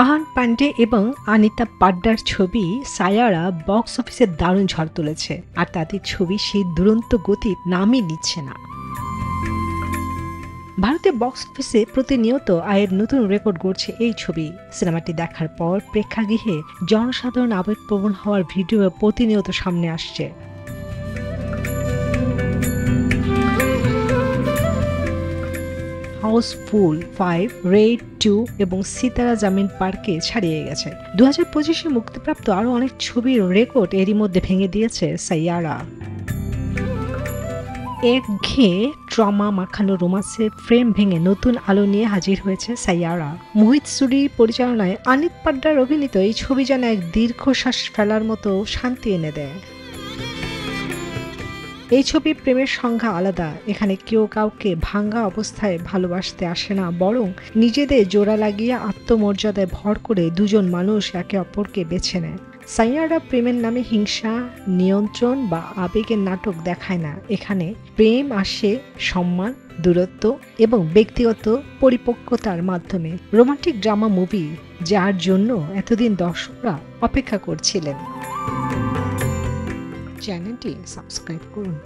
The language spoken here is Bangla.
আহান পান্ডে এবং আনিতা পাড্ডার ছবি সায়ারা বক্স অফিসে দারুণ ঝড় তুলেছে, আর তাদের ছবি সেই দুরন্ত গতির নামই নিচ্ছে না। ভারতের বক্স অফিসে প্রতিনিয়ত আয়ের নতুন রেকর্ড গড়ছে এই ছবি। সিনেমাটি দেখার পর প্রেক্ষাগৃহে জনসাধারণ আবেগপ্রবণ হওয়ার ভিডিও প্রতিনিয়ত সামনে আসছে। হাউসফুল 5, রেড 2 এবং সিতারা জামিন পার্কে ছাড়িয়ে গেছে। 2025-এ মুক্তিপ্রাপ্ত আরও অনেক ছবির রেকর্ড এরই মধ্যে ভেঙে দিয়েছে সাইয়ারা। একঘেয়ে ট্রমা মাখানো রোমান্সের ফ্রেম ভেঙে নতুন আলো নিয়ে হাজির হয়েছে সাইয়ারা। মোহিত সুরির পরিচালনায় আনিত পাড্ডার অভিনীত এই ছবি যেন এক দীর্ঘশ্বাস ফেলার মতো শান্তি এনে দেয়। এই ছবির প্রেমের সংজ্ঞা আলাদা। এখানে কেউ কাউকে ভাঙ্গা অবস্থায় ভালোবাসতে আসে না, বরং নিজেদের জোড়া লাগিয়ে আত্মমর্যাদায় ভর করে দুজন মানুষ একে অপরকে বেছে নেয়। সাইয়ারা প্রেমের নামে হিংসা, নিয়ন্ত্রণ বা আবেগের নাটক দেখায় না। এখানে প্রেম আসে সম্মান, দূরত্ব এবং ব্যক্তিগত পরিপক্কতার মাধ্যমে। রোমান্টিক ড্রামা মুভি যার জন্য এতদিন দর্শকরা অপেক্ষা করছিলেন। চ্যানেলটি সাবস্ক্রাইব করুন।